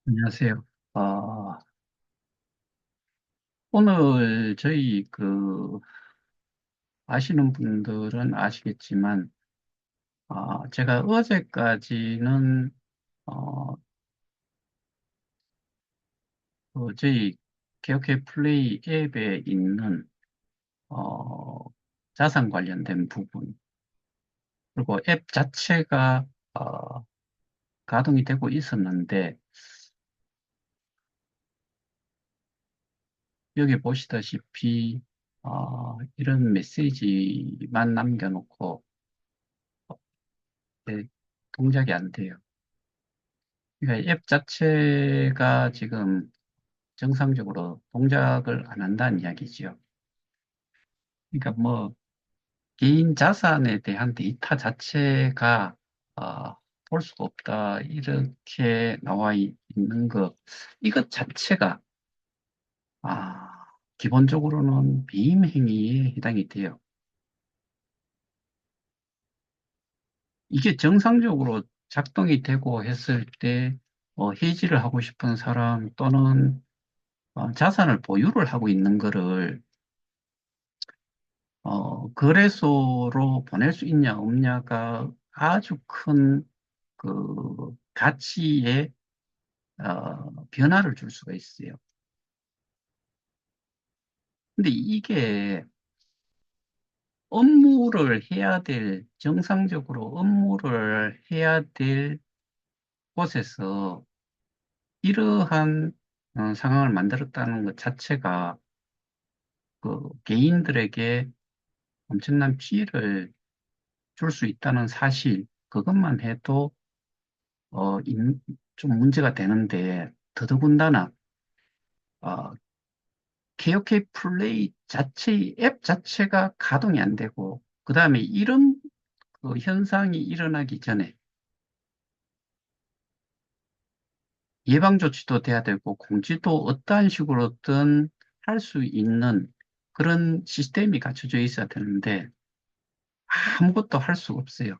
안녕하세요. 어, 오늘 저희 아시는 분들은 아시겠지만, 제가 어제까지는, 어, 저희 케어케 플레이 앱에 있는, 어, 자산 관련된 부분, 그리고 앱 자체가, 가동이 되고 있었는데, 여기 보시다시피, 이런 메시지만 남겨놓고, 네, 동작이 안 돼요. 그러니까 앱 자체가 지금 정상적으로 동작을 안 한다는 이야기죠. 그러니까 뭐 개인 자산에 대한 데이터 자체가 볼 수가 없다 이렇게 있는 것 이것 자체가 기본적으로는 배임 행위에 해당이 돼요. 이게 정상적으로 작동이 되고 했을 때 해지를 하고 싶은 사람 또는 자산을 보유를 하고 있는 거를 거래소로 보낼 수 있냐, 없냐가 아주 큰 가치에, 변화를 줄 수가 있어요. 근데 이게 정상적으로 업무를 해야 될 곳에서 이러한 상황을 만들었다는 것 자체가 개인들에게 엄청난 피해를 줄 수 있다는 사실, 그것만 해도 어, 인- 좀 문제가 되는데, 더더군다나, 어, KOK 플레이 자체의 앱 자체가 가동이 안 되고, 그 다음에 이런 현상이 일어나기 전에 예방 조치도 돼야 되고, 공지도 어떠한 식으로든 할 수 있는 그런 시스템이 갖춰져 있어야 되는데, 아무것도 할 수가 없어요.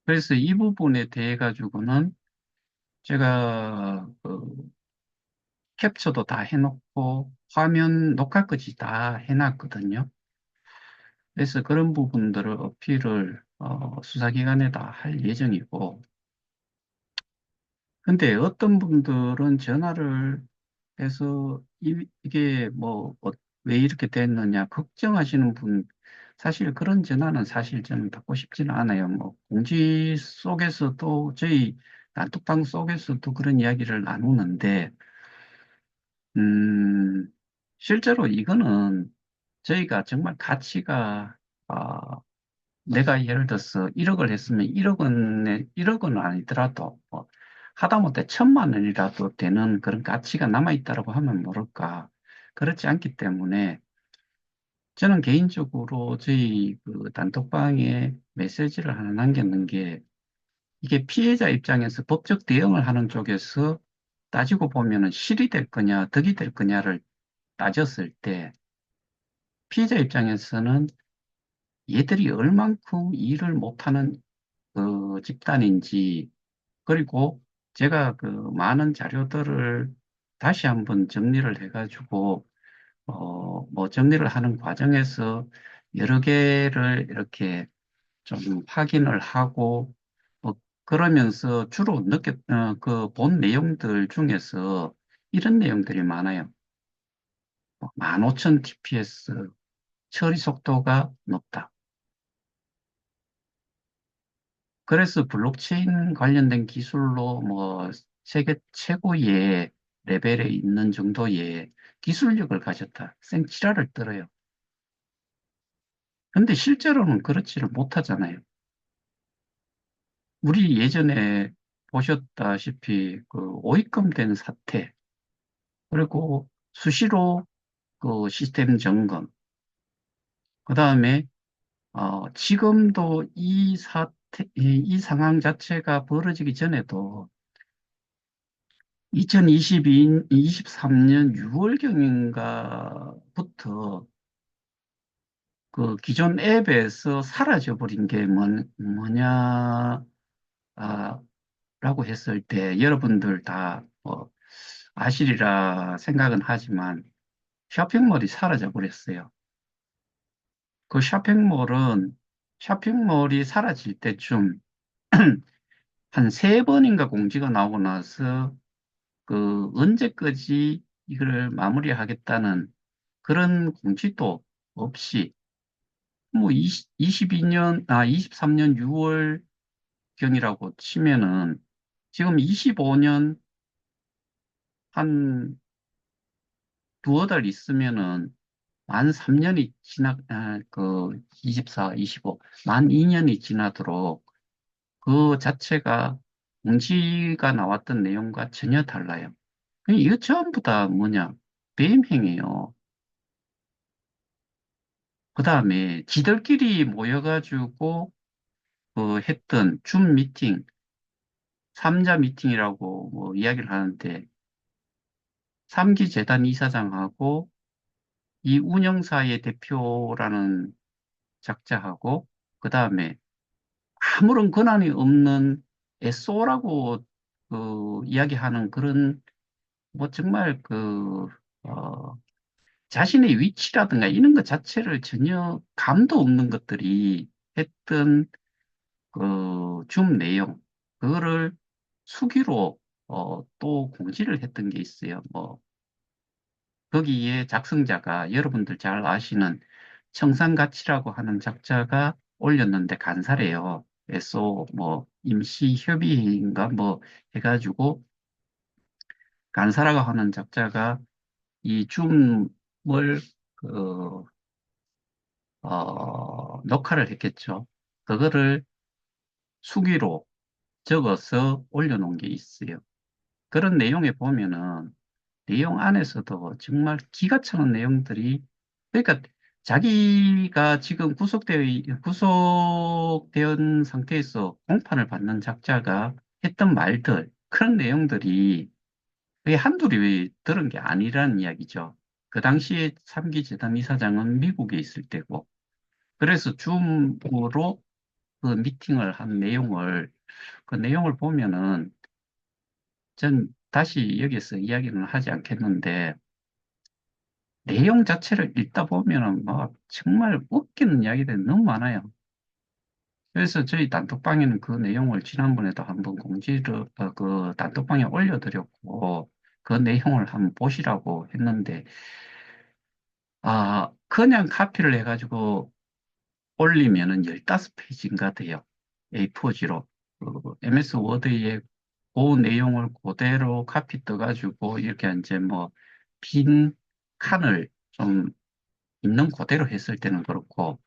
그래서 이 부분에 대해 가지고는 제가 캡처도 다 해놓고 화면 녹화까지 다 해놨거든요. 그래서 그런 부분들을 어필을 수사기관에다 할 예정이고, 근데 어떤 분들은 전화를 해서 이게 뭐 왜 이렇게 됐느냐 걱정하시는 분, 사실 그런 전화는 사실 저는 받고 싶지는 않아요. 뭐 공지 속에서도 저희 단톡방 속에서도 그런 이야기를 나누는데, 음, 실제로 이거는 저희가 정말 가치가, 아, 내가 예를 들어서 1억을 했으면 1억 원은 아니더라도, 하다못해 1,000만 원이라도 되는 그런 가치가 남아있다고 하면 모를까. 그렇지 않기 때문에 저는 개인적으로 저희 단톡방에 메시지를 하나 남겼는 게, 이게 피해자 입장에서 법적 대응을 하는 쪽에서 따지고 보면은 실이 될 거냐, 득이 될 거냐를 따졌을 때, 피해자 입장에서는 얘들이 얼만큼 일을 못하는 집단인지, 그리고 제가 많은 자료들을 다시 한번 정리를 해가지고, 뭐 정리를 하는 과정에서 여러 개를 이렇게 좀 확인을 하고, 그러면서 주로 본 내용들 중에서 이런 내용들이 많아요. 15,000 TPS, 처리 속도가 높다. 그래서 블록체인 관련된 기술로 뭐 세계 최고의 레벨에 있는 정도의 기술력을 가졌다. 생치라를 떨어요. 근데 실제로는 그렇지를 못하잖아요. 우리 예전에 보셨다시피 오입금 된 사태, 그리고 수시로 시스템 점검, 그 다음에 지금도 이 상황 자체가 벌어지기 전에도 23년 6월경인가부터 기존 앱에서 사라져버린 게 뭐냐, 했을 때 여러분들 다 아시리라 생각은 하지만 쇼핑몰이 사라져 버렸어요. 그 쇼핑몰이 사라질 때쯤 한 세 번인가 공지가 나오고 나서 그 언제까지 이걸 마무리하겠다는 그런 공지도 없이 뭐 22년, 23년 6월 경이라고 치면은 지금 25년 한 두어 달 있으면은 만 3년이 그 24, 25, 만 2년이 지나도록 그 자체가 공지가 나왔던 내용과 전혀 달라요. 이거 전부 다 뭐냐? 배임행위예요. 그 다음에 지들끼리 모여가지고 그 했던 줌 미팅, 삼자 미팅이라고 뭐 이야기를 하는데 삼기 재단 이사장하고 이 운영사의 대표라는 작자하고 그 다음에 아무런 권한이 없는 SO라고 그 이야기하는 그런 뭐 정말 자신의 위치라든가 이런 것 자체를 전혀 감도 없는 것들이 했던 그 줌 내용, 그거를 수기로 또 공지를 했던 게 있어요. 뭐, 거기에 작성자가 여러분들 잘 아시는 청산가치라고 하는 작자가 올렸는데 간사래요. SO 뭐 임시협의인가 뭐 해가지고 간사라고 하는 작자가 이 줌을 그 녹화를 했겠죠. 그거를 수기로 적어서 올려놓은 게 있어요. 그런 내용에 보면은 내용 안에서도 정말 기가 차는 내용들이 그러니까 자기가 지금 구속된 상태에서 공판을 받는 작자가 했던 말들 그런 내용들이 그게 한둘이 들은 게 아니라는 이야기죠. 그 당시에 삼기 재단 이사장은 미국에 있을 때고 그래서 줌으로 그 미팅을 한 내용을 그 내용을 보면은 전 다시 여기서 이야기는 하지 않겠는데 내용 자체를 읽다 보면은 막 정말 웃기는 이야기들이 너무 많아요. 그래서 저희 단톡방에는 그 내용을 지난번에도 한번 그 단톡방에 올려드렸고 그 내용을 한번 보시라고 했는데 그냥 카피를 해가지고 올리면은 15페이지인가 돼요. A4지로. MS 워드에 그 내용을 그대로 카피 떠가지고 이렇게 이제 뭐 빈 칸을 좀 있는 그대로 했을 때는 그렇고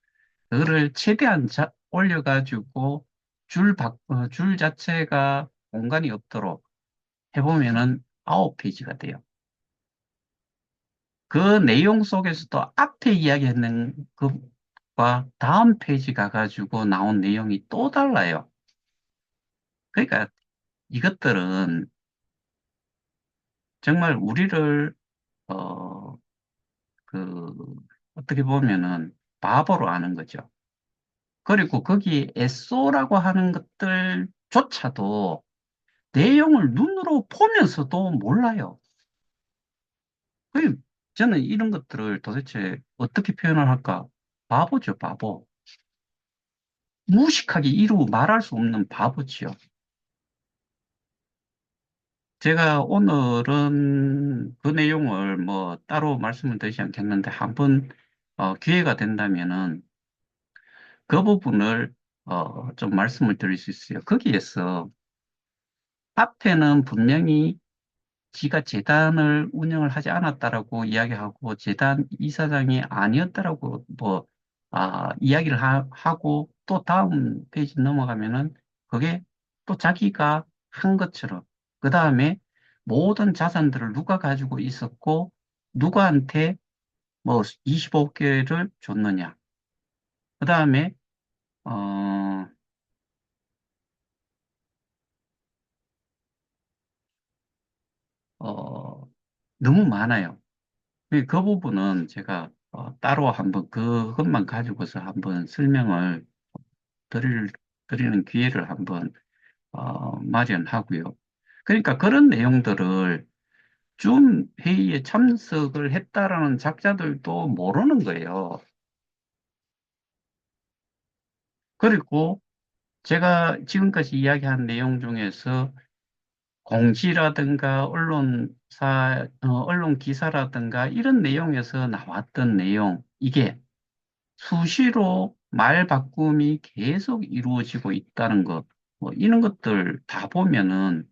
그거를 최대한 올려가지고 줄 자체가 공간이 없도록 해보면은 9페이지가 돼요. 그 내용 속에서도 앞에 이야기했는 것과 다음 페이지 가가지고 나온 내용이 또 달라요. 그러니까 이것들은 정말 우리를, 어, 그, 어떻게 보면은 바보로 아는 거죠. 그리고 거기 SO라고 하는 것들조차도 내용을 눈으로 보면서도 몰라요. 그 저는 이런 것들을 도대체 어떻게 표현을 할까? 바보죠, 바보. 무식하게 이루 말할 수 없는 바보지요. 제가 오늘은 그 내용을 뭐 따로 말씀을 드리지 않겠는데 한번 기회가 된다면은 그 부분을 좀 말씀을 드릴 수 있어요. 거기에서 앞에는 분명히 지가 재단을 운영을 하지 않았다라고 이야기하고 재단 이사장이 아니었다라고 뭐 이야기를 하고 또 다음 페이지 넘어가면은 그게 또 자기가 한 것처럼 그 다음에 모든 자산들을 누가 가지고 있었고 누구한테 뭐 25개를 줬느냐 그 다음에 어, 어, 너무 많아요. 그 부분은 제가 따로 한번 그것만 가지고서 한번 설명을 드릴, 드리는 기회를 한번 마련하고요. 그러니까 그런 내용들을 줌 회의에 참석을 했다라는 작자들도 모르는 거예요. 그리고 제가 지금까지 이야기한 내용 중에서 공지라든가 언론 기사라든가 이런 내용에서 나왔던 내용, 이게 수시로 말 바꿈이 계속 이루어지고 있다는 것, 뭐 이런 것들 다 보면은,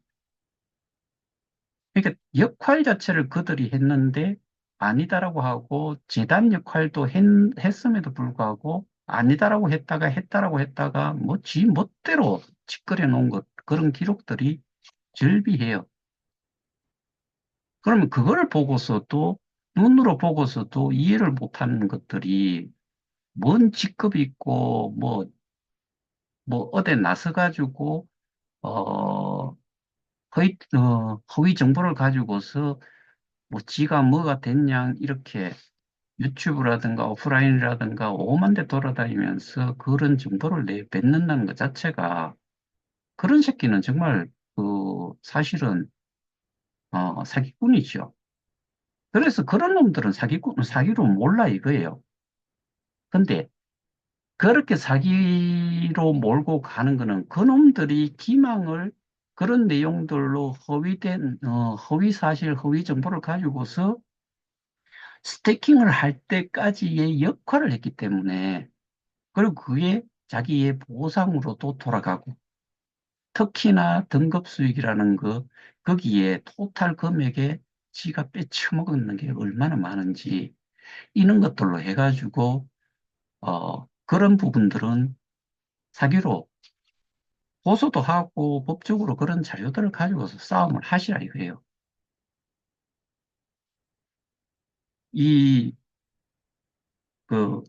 그러니까 역할 자체를 그들이 했는데 아니다라고 하고, 재단 역할도 했음에도 불구하고 아니다라고 했다가 했다가 뭐 지 멋대로 짓거려 놓은 것, 그런 기록들이 절비해요. 그러면 그걸 보고서도, 눈으로 보고서도 이해를 못하는 것들이 뭔 직급이 있고, 뭐, 어디 나서가지고, 어, 허위 정보를 가지고서 뭐 지가 뭐가 됐냐, 이렇게 유튜브라든가 오프라인이라든가 오만 데 돌아다니면서 그런 정보를 내뱉는다는 것 자체가, 그런 새끼는 정말 사실은 사기꾼이죠. 그래서 그런 놈들은 사기로 몰라 이거예요. 근데 그렇게 사기로 몰고 가는 거는 그놈들이 기망을 그런 내용들로 허위 사실, 허위 정보를 가지고서 스태킹을 할 때까지의 역할을 했기 때문에, 그리고 그게 자기의 보상으로도 돌아가고, 특히나 등급 수익이라는 거, 거기에 토탈 금액에 지가 빼쳐먹는 게 얼마나 많은지, 이런 것들로 해가지고, 그런 부분들은 사기로 고소도 하고 법적으로 그런 자료들을 가지고서 싸움을 하시라 이거예요. 이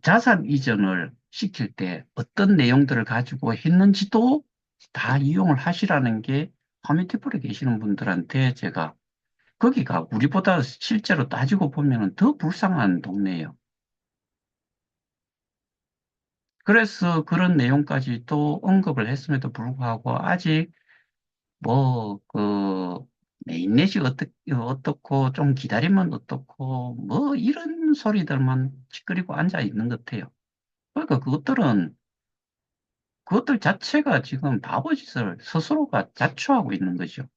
자산 이전을 시킬 때 어떤 내용들을 가지고 했는지도 다 이용을 하시라는 게 커뮤니티플에 계시는 분들한테 제가, 거기가 우리보다 실제로 따지고 보면 더 불쌍한 동네예요. 그래서 그런 내용까지 또 언급을 했음에도 불구하고 아직 뭐, 인내시 어떻고, 좀 기다리면 어떻고, 뭐, 이런 소리들만 찌끄리고 앉아 있는 것 같아요. 그러니까 그것들 자체가 지금 바보짓을 스스로가 자초하고 있는 거죠.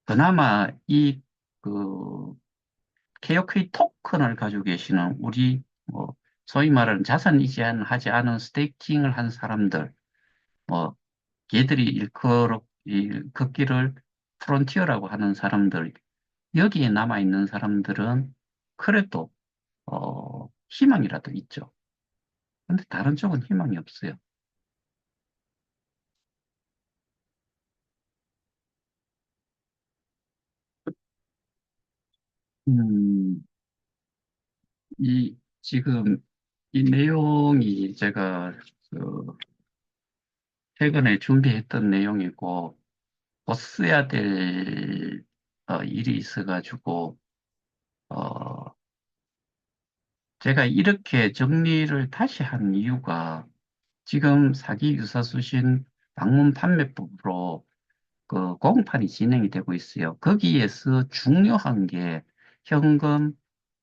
그나마 그, KOK 토큰을 가지고 계시는 뭐, 소위 말하는 자산 이전하지 않은 스테이킹을 한 사람들, 뭐, 걔들이 걷기를 프론티어라고 하는 사람들, 여기에 남아있는 사람들은 그래도, 희망이라도 있죠. 근데 다른 쪽은 희망이 없어요. 음, 지금 이 내용이 제가 그 최근에 준비했던 내용이고, 곧 써야 될 일이 있어가지고, 어, 제가 이렇게 정리를 다시 한 이유가, 지금 사기 유사수신 방문 판매법으로 공판이 진행이 되고 있어요. 거기에서 중요한 게 현금,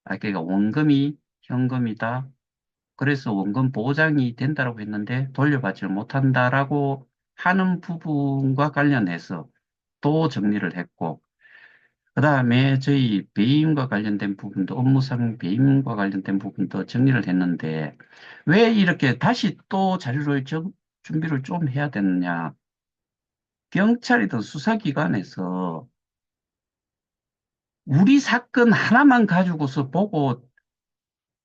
그러니까 원금이 현금이다. 그래서 원금 보장이 된다라고 했는데 돌려받지를 못한다라고 하는 부분과 관련해서 또 정리를 했고, 그 다음에 저희 배임과 관련된 부분도, 업무상 배임과 관련된 부분도 정리를 했는데, 왜 이렇게 다시 또 자료를 준비를 좀 해야 되느냐. 경찰이든 수사기관에서 우리 사건 하나만 가지고서 보고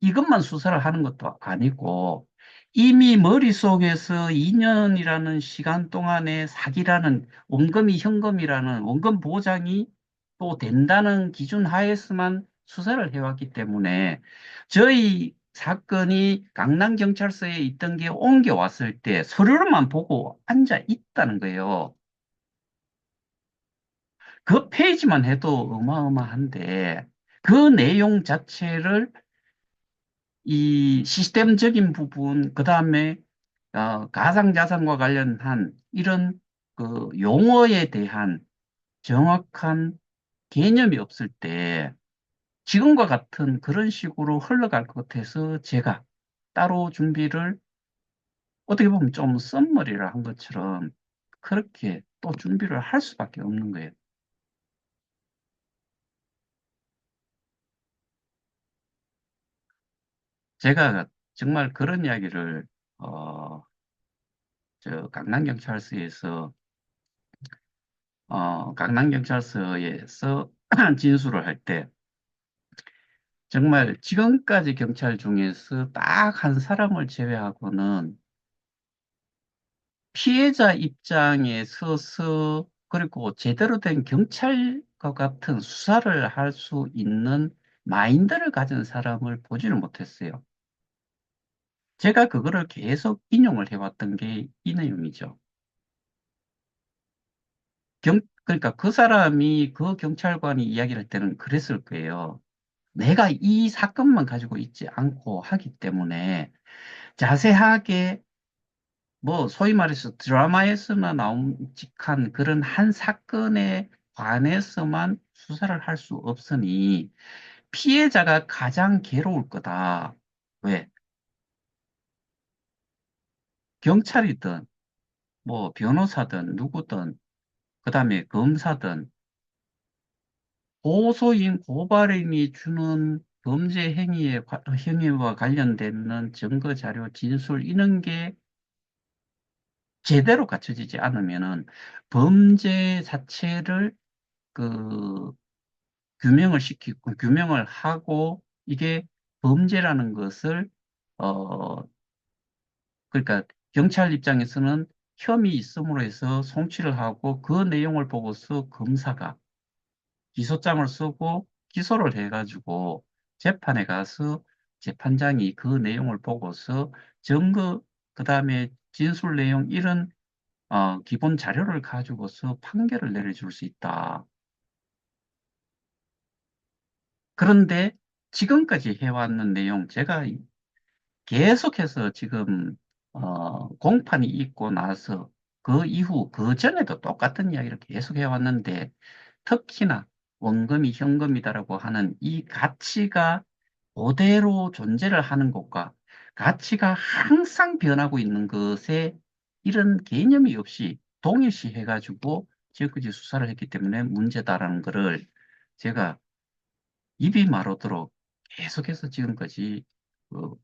이것만 수사를 하는 것도 아니고, 이미 머릿속에서 2년이라는 시간 동안에 사기라는 원금이 현금이라는 원금 보장이 또 된다는 기준 하에서만 수사를 해왔기 때문에, 저희 사건이 강남경찰서에 있던 게 옮겨왔을 때 서류로만 보고 앉아 있다는 거예요. 그 페이지만 해도 어마어마한데, 그 내용 자체를 이 시스템적인 부분, 그 다음에 가상자산과 관련한 이런 그 용어에 대한 정확한 개념이 없을 때 지금과 같은 그런 식으로 흘러갈 것 같아서 제가 따로 준비를 어떻게 보면 좀 썸머리를 한 것처럼 그렇게 또 준비를 할 수밖에 없는 거예요. 제가 정말 그런 이야기를 어, 강남경찰서에서 강남경찰서에서 진술을 할 때 정말 지금까지 경찰 중에서 딱 한 사람을 제외하고는 피해자 입장에 서서 그리고 제대로 된 경찰과 같은 수사를 할 수 있는 마인드를 가진 사람을 보지를 못했어요. 제가 그거를 계속 인용을 해왔던 게 이 내용이죠. 그러니까 그 사람이 그 경찰관이 이야기를 할 때는 그랬을 거예요. 내가 이 사건만 가지고 있지 않고 하기 때문에 자세하게 뭐 소위 말해서 드라마에서나 나옴직한 그런 한 사건에 관해서만 수사를 할 수 없으니 피해자가 가장 괴로울 거다. 왜? 경찰이든 뭐 변호사든 누구든 그다음에 검사든 고소인 고발인이 주는 범죄 행위와 관련되는 증거 자료 진술 이런 게 제대로 갖춰지지 않으면은 범죄 자체를 그 규명을 하고 이게 범죄라는 것을 어 그러니까 경찰 입장에서는 혐의 있음으로 해서 송치를 하고 그 내용을 보고서 검사가 기소장을 쓰고 기소를 해가지고 재판에 가서 재판장이 그 내용을 보고서 증거 그다음에 진술 내용 이런 기본 자료를 가지고서 판결을 내려줄 수 있다. 그런데 지금까지 해왔는 내용, 제가 계속해서 지금, 공판이 있고 나서 그 이후, 그 전에도 똑같은 이야기를 계속 해왔는데, 특히나 원금이 현금이다라고 하는 이 가치가 그대로 존재를 하는 것과 가치가 항상 변하고 있는 것에 이런 개념이 없이 동일시 해가지고 지금까지 수사를 했기 때문에 문제다라는 것을 제가 입이 마르도록 계속해서 지금까지 그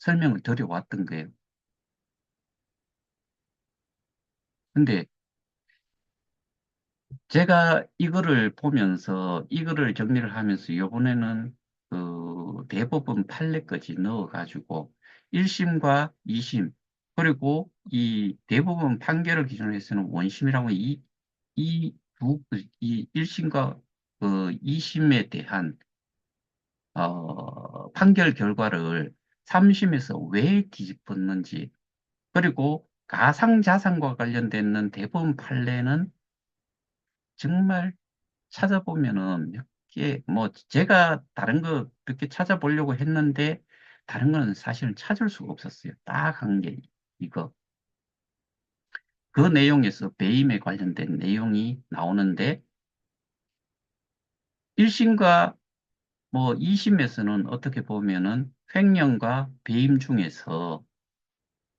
설명을 드려왔던 거예요. 근데 제가 이거를 보면서 이거를 정리를 하면서 이번에는 그 대법원 판례까지 넣어가지고 1심과 2심 그리고 이 대법원 판결을 기준으로 해서는 원심이라고 이 1심과 그 2심에 대한 판결 결과를 3심에서 왜 뒤집었는지, 그리고 가상자산과 관련되는 대법원 판례는 정말 찾아보면은 몇 개, 뭐, 제가 다른 거 몇 개 찾아보려고 했는데, 다른 거는 사실은 찾을 수가 없었어요. 딱 한 게 이거. 그 내용에서 배임에 관련된 내용이 나오는데, 1심과 뭐 2심에서는 어떻게 보면은 횡령과 배임 중에서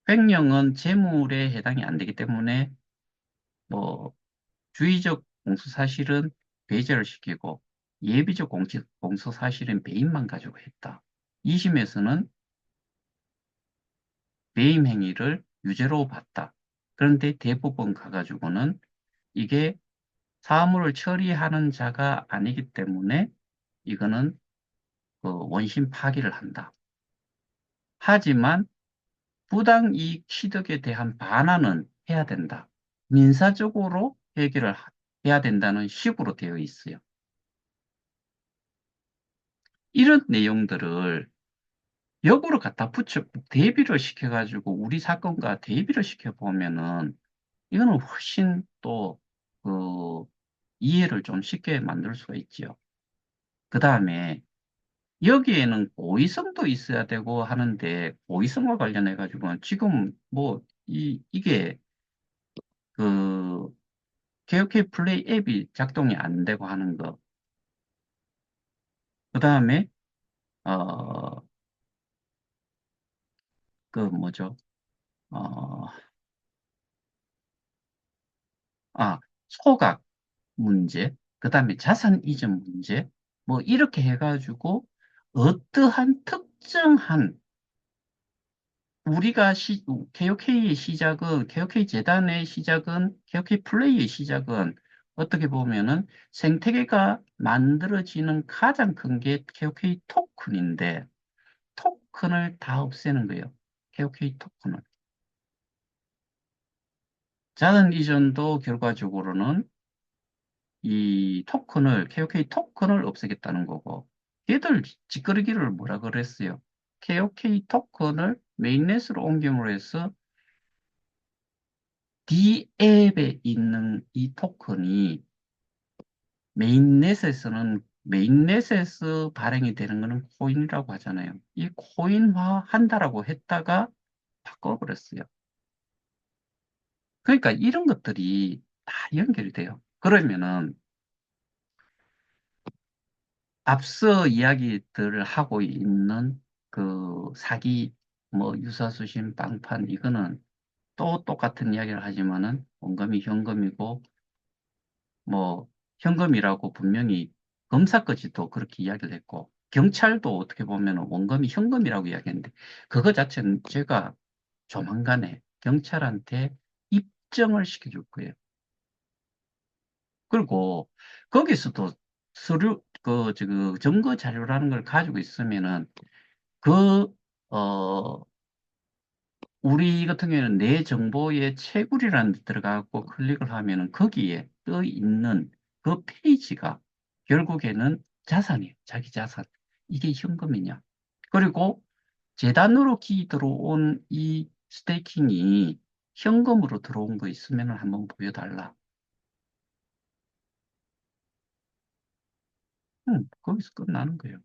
횡령은 재물에 해당이 안 되기 때문에 뭐 주의적 공소사실은 배제를 시키고 예비적 공소사실은 배임만 가지고 했다. 2심에서는 배임 행위를 유죄로 봤다. 그런데 대법원 가가지고는 이게 사물을 처리하는 자가 아니기 때문에 이거는 그 원심 파기를 한다. 하지만 부당이익 취득에 대한 반환은 해야 된다. 민사적으로 해야 된다는 식으로 되어 있어요. 이런 내용들을 역으로 갖다 붙여 대비를 시켜가지고 우리 사건과 대비를 시켜보면은 이거는 훨씬 또 그 이해를 좀 쉽게 만들 수가 있지요. 그 다음에 여기에는 고의성도 있어야 되고 하는데, 고의성과 관련해 가지고는 지금 뭐 이게 그 KOK 플레이 앱이 작동이 안 되고 하는 거. 그다음에 어 그 뭐죠? 어 소각 문제, 그다음에 자산 이전 문제, 뭐 이렇게 해가지고 어떠한 특정한 우리가 KOK의 시작은 KOK 재단의 시작은 KOK 플레이의 시작은 어떻게 보면은 생태계가 만들어지는 가장 큰 게 KOK 토큰인데 토큰을 다 없애는 거예요. KOK 토큰을. 자산 이전도 결과적으로는 이 토큰을, KOK 토큰을 없애겠다는 거고, 얘들 짓거리기를 뭐라 그랬어요? KOK 토큰을 메인넷으로 옮김으로 해서 D앱에 있는 이 토큰이 메인넷에서 발행이 되는 거는 코인이라고 하잖아요. 이 코인화 한다라고 했다가 바꿔버렸어요. 그러니까 이런 것들이 다 연결이 돼요. 그러면은 앞서 이야기들을 하고 있는 그 사기, 뭐 유사수신, 빵판 이거는 또 똑같은 이야기를 하지만은 원금이 현금이고 뭐 현금이라고 분명히 검사까지도 그렇게 이야기를 했고 경찰도 어떻게 보면 원금이 현금이라고 이야기했는데 그거 자체는 제가 조만간에 경찰한테 입증을 시켜줄 거예요. 그리고 거기서도 서류 증거 자료라는 걸 가지고 있으면은 그, 어, 우리 같은 경우에는 내 정보의 채굴이라는 데 들어가고 클릭을 하면은 거기에 떠 있는 그 페이지가 결국에는 자산이에요. 자기 자산. 이게 현금이냐. 그리고 재단으로 기 들어온 이 스테이킹이 현금으로 들어온 거 있으면 한번 보여달라. 거기서 끝나는 거예요.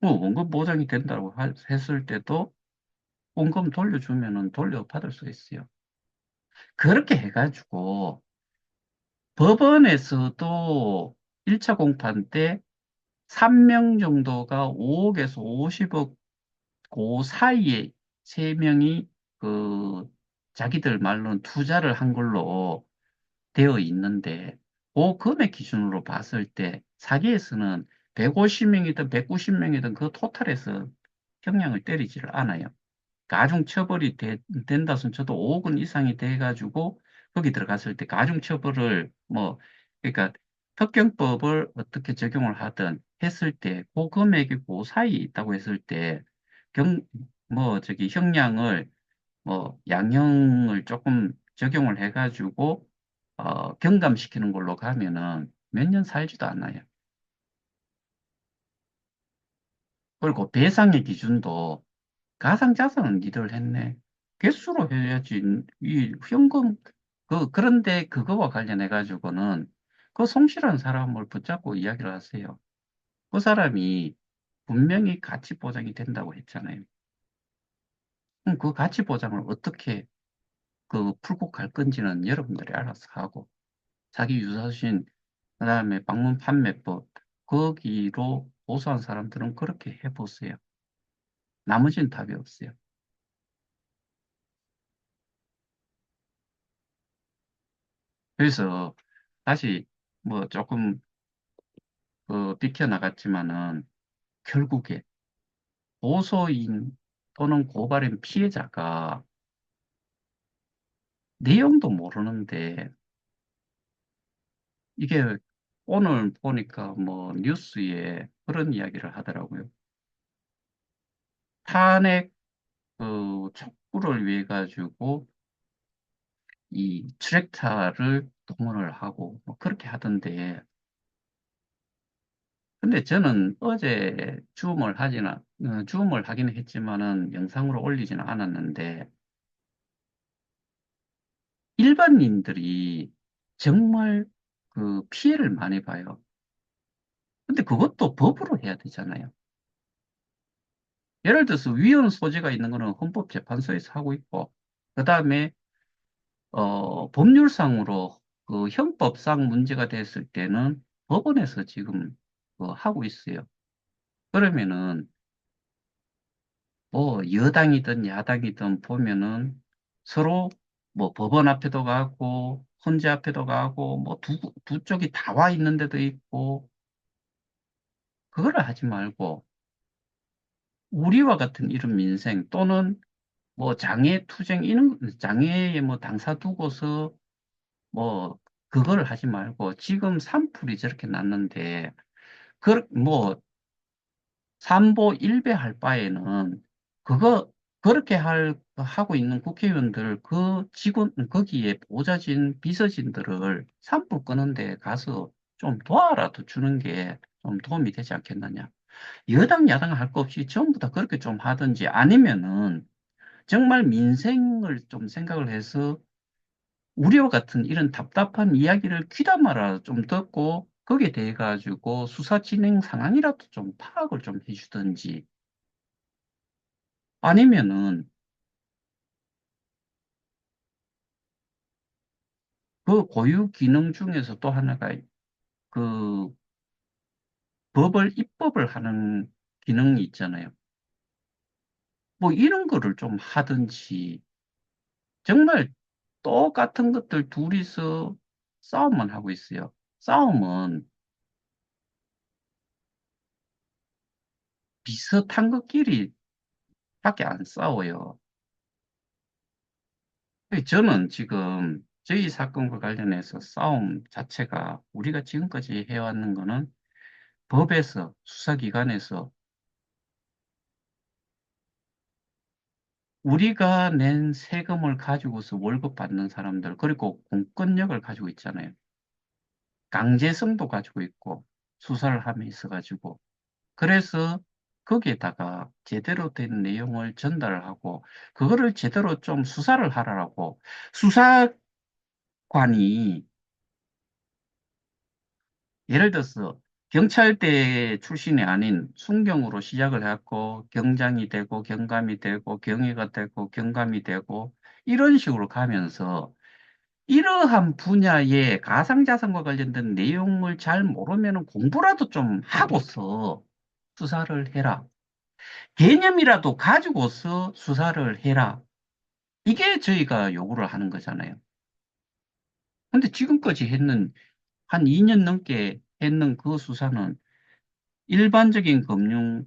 원금 보장이 된다고 했을 때도 원금 돌려주면은 돌려받을 수 있어요. 그렇게 해가지고 법원에서도 1차 공판 때 3명 정도가 5억에서 50억 그 사이에 3명이 그 자기들 말로는 투자를 한 걸로 되어 있는데 그 금액 기준으로 봤을 때 사기에서는 150명이든 190명이든 그 토탈에서 형량을 때리지를 않아요. 가중처벌이 된다 손 쳐도 5억 원 이상이 돼가지고 거기 들어갔을 때 가중처벌을 뭐 그러니까 특경법을 어떻게 적용을 하든 했을 때 그 금액이 그 사이에 있다고 했을 때 경 뭐 저기 형량을 뭐 양형을 조금 적용을 해가지고 경감시키는 걸로 가면은 몇 년 살지도 않아요. 그리고 배상의 기준도 가상자산은 니들 했네. 개수로 해야지. 이 현금, 그런데 그거와 관련해 가지고는 그 성실한 사람을 붙잡고 이야기를 하세요. 그 사람이 분명히 가치 보장이 된다고 했잖아요. 그럼 그 가치 보장을 어떻게 풀고 갈 건지는 여러분들이 알아서 하고, 자기 유사신, 그다음에 방문 판매법, 거기로 고소한 사람들은 그렇게 해보세요. 나머지는 답이 없어요. 그래서 다시 뭐 조금 비켜나갔지만은 결국에 고소인 또는 고발인 피해자가 내용도 모르는데 이게 오늘 보니까 뭐 뉴스에 그런 이야기를 하더라고요. 탄핵 촉구를 위해 가지고 이 트랙타를 동원을 하고 뭐 그렇게 하던데 근데 저는 어제 줌을 하긴 했지만은 영상으로 올리지는 않았는데 일반인들이 정말 그 피해를 많이 봐요. 근데 그것도 법으로 해야 되잖아요. 예를 들어서 위헌 소지가 있는 거는 헌법재판소에서 하고 있고, 그 다음에, 법률상으로 그 형법상 문제가 됐을 때는 법원에서 지금 하고 있어요. 그러면은 뭐 여당이든 야당이든 보면은 서로 뭐 법원 앞에도 가고 헌재 앞에도 가고 뭐 두 쪽이 다 와 있는 데도 있고 그거를 하지 말고 우리와 같은 이런 민생 또는 뭐 장애 투쟁 이런 장애에 뭐 당사 두고서 뭐 그거를 하지 말고 지금 산불이 저렇게 났는데 그뭐 삼보 일배할 바에는 그거 그렇게 하고 있는 국회의원들 그 직원 거기에 보좌진 비서진들을 산불 끄는데 가서 좀 도와라도 주는 게 좀 도움이 되지 않겠느냐. 여당 야당 할 거 없이 전부 다 그렇게 좀 하든지 아니면은 정말 민생을 좀 생각을 해서 우리와 같은 이런 답답한 이야기를 귀담아라 좀 듣고 거기에 대해 가지고 수사 진행 상황이라도 좀 파악을 좀 해주든지 아니면은 그 고유 기능 중에서 또 하나가 그 법을 입법을 하는 기능이 있잖아요. 뭐 이런 거를 좀 하든지 정말 똑같은 것들 둘이서 싸움만 하고 있어요. 싸움은 비슷한 것끼리 밖에 안 싸워요. 저는 지금 저희 사건과 관련해서 싸움 자체가 우리가 지금까지 해왔는 거는 법에서 수사기관에서 우리가 낸 세금을 가지고서 월급 받는 사람들, 그리고 공권력을 가지고 있잖아요. 강제성도 가지고 있고, 수사를 함에 있어가지고. 그래서 거기에다가 제대로 된 내용을 전달을 하고, 그거를 제대로 좀 수사를 하라고. 수사관이, 예를 들어서 경찰대 출신이 아닌 순경으로 시작을 해갖고, 경장이 되고, 경감이 되고, 경위가 되고, 경감이 되고, 이런 식으로 가면서, 이러한 분야의 가상자산과 관련된 내용을 잘 모르면 공부라도 좀 하고서 수사를 해라. 개념이라도 가지고서 수사를 해라. 이게 저희가 요구를 하는 거잖아요. 근데 지금까지 했는 한 2년 넘게 했는 그 수사는 일반적인 금융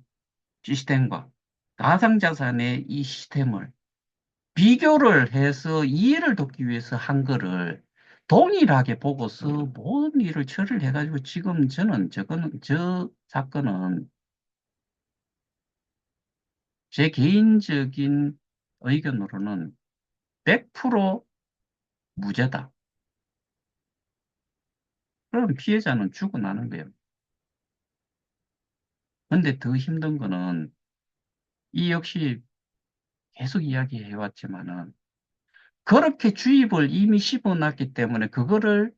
시스템과 가상자산의 이 시스템을 비교를 해서 이해를 돕기 위해서 한 거를 동일하게 보고서 모든 일을 처리를 해가지고 지금 저는 저 사건은 제 개인적인 의견으로는 100% 무죄다. 그럼 피해자는 죽어나는 거예요. 근데 더 힘든 거는 이 역시 계속 이야기해 왔지만은 그렇게 주입을 이미 씹어놨기 때문에 그거를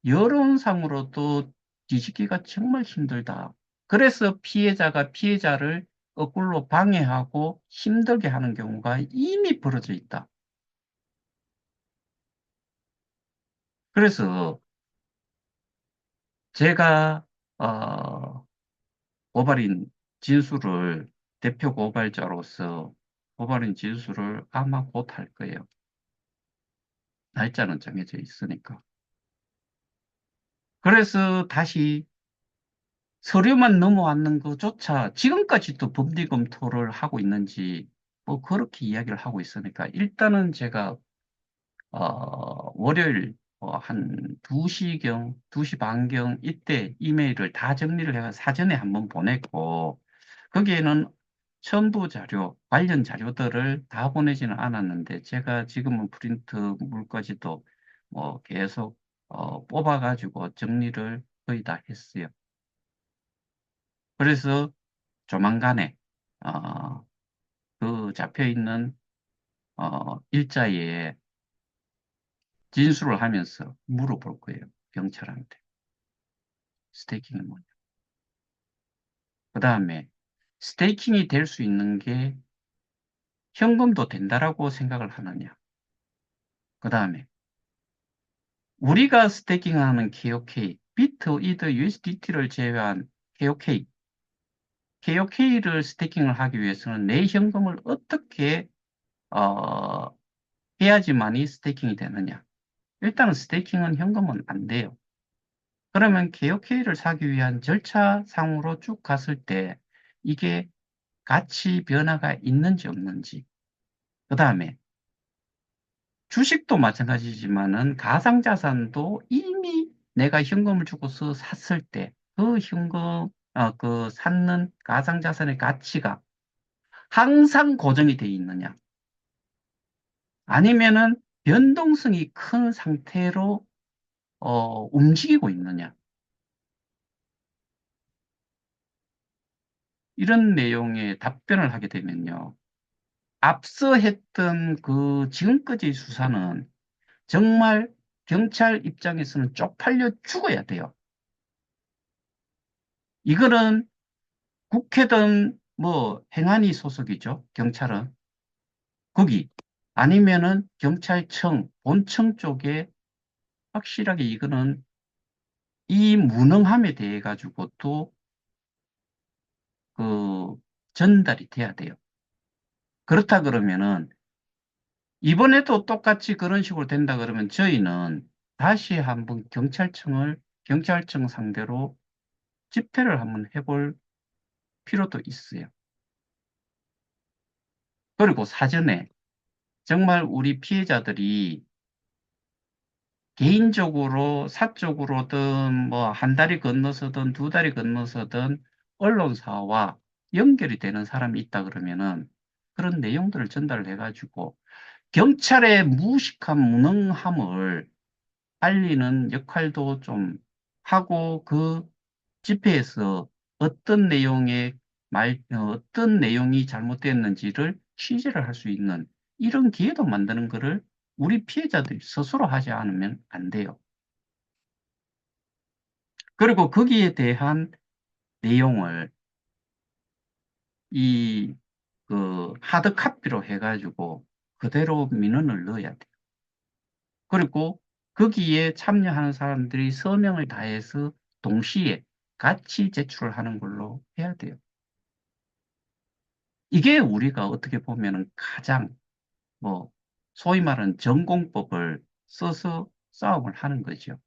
여론상으로도 뒤집기가 정말 힘들다. 그래서 피해자가 피해자를 거꾸로 방해하고 힘들게 하는 경우가 이미 벌어져 있다. 그래서 제가 고발인 진술을 대표 고발자로서 고발인 진술을 아마 곧 할 거예요. 날짜는 정해져 있으니까. 그래서 다시 서류만 넘어왔는 것조차 지금까지도 법리 검토를 하고 있는지 뭐 그렇게 이야기를 하고 있으니까 일단은 제가 월요일 한 2시경, 2시 반경 이때 이메일을 다 정리를 해서 사전에 한번 보냈고 거기에는 첨부 자료, 관련 자료들을 다 보내지는 않았는데 제가 지금은 프린트 물까지도 뭐 계속 뽑아가지고 정리를 거의 다 했어요. 그래서 조만간에 어, 그 잡혀 있는 일자에 진술을 하면서 물어볼 거예요. 경찰한테. 스테이킹은 뭐냐. 그 다음에 스테이킹이 될 수 있는 게 현금도 된다라고 생각을 하느냐. 그 다음에 우리가 스테이킹하는 KOK, 비트, 이더, USDT를 제외한 KOK, KOK를 스테이킹을 하기 위해서는 내 현금을 어떻게 어, 해야지만이 스테이킹이 되느냐. 일단은 스테이킹은 현금은 안 돼요. 그러면 KOK를 사기 위한 절차상으로 쭉 갔을 때 이게 가치 변화가 있는지 없는지. 그 다음에 주식도 마찬가지지만은 가상자산도 이미 내가 현금을 주고서 샀을 때 그 현금, 그 샀는 가상자산의 가치가 항상 고정이 돼 있느냐. 아니면은 변동성이 큰 상태로 움직이고 있느냐. 이런 내용의 답변을 하게 되면요. 앞서 했던 그 지금까지 수사는 정말 경찰 입장에서는 쪽팔려 죽어야 돼요. 이거는 국회든 뭐 행안위 소속이죠. 경찰은. 거기 아니면은 경찰청, 본청 쪽에 확실하게 이거는 이 무능함에 대해 가지고 또 그 전달이 돼야 돼요. 그렇다 그러면은 이번에도 똑같이 그런 식으로 된다 그러면 저희는 다시 한번 경찰청 상대로 집회를 한번 해볼 필요도 있어요. 그리고 사전에 정말 우리 피해자들이 개인적으로, 사적으로든 뭐 한 다리 건너서든 두 다리 건너서든 언론사와 연결이 되는 사람이 있다 그러면은 그런 내용들을 전달을 해가지고 경찰의 무식한 무능함을 알리는 역할도 좀 하고 그 집회에서 어떤 내용이 잘못됐는지를 취재를 할 수 있는 이런 기회도 만드는 거를 우리 피해자들이 스스로 하지 않으면 안 돼요. 그리고 거기에 대한 내용을 이 그 하드 카피로 해가지고 그대로 민원을 넣어야 돼요. 그리고 거기에 참여하는 사람들이 서명을 다해서 동시에 같이 제출을 하는 걸로 해야 돼요. 이게 우리가 어떻게 보면은 가장 뭐 소위 말하는 전공법을 써서 싸움을 하는 거죠.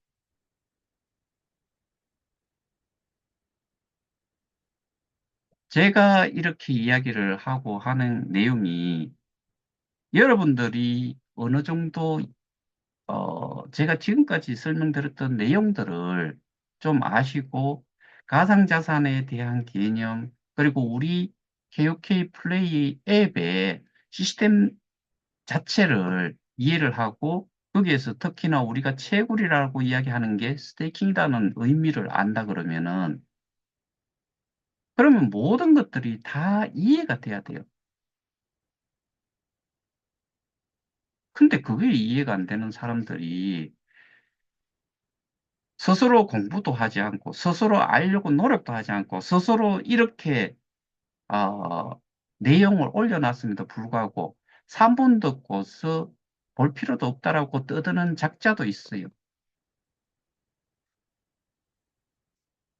제가 이렇게 이야기를 하고 하는 내용이 여러분들이 어느 정도 제가 지금까지 설명드렸던 내용들을 좀 아시고 가상자산에 대한 개념 그리고 우리 KOK 플레이 앱의 시스템 자체를 이해를 하고 거기에서 특히나 우리가 채굴이라고 이야기하는 게 스테이킹이라는 의미를 안다 그러면 모든 것들이 다 이해가 돼야 돼요. 근데 그게 이해가 안 되는 사람들이 스스로 공부도 하지 않고 스스로 알려고 노력도 하지 않고 스스로 이렇게 어, 내용을 올려놨음에도 불구하고 3분 듣고서 볼 필요도 없다라고 떠드는 작자도 있어요.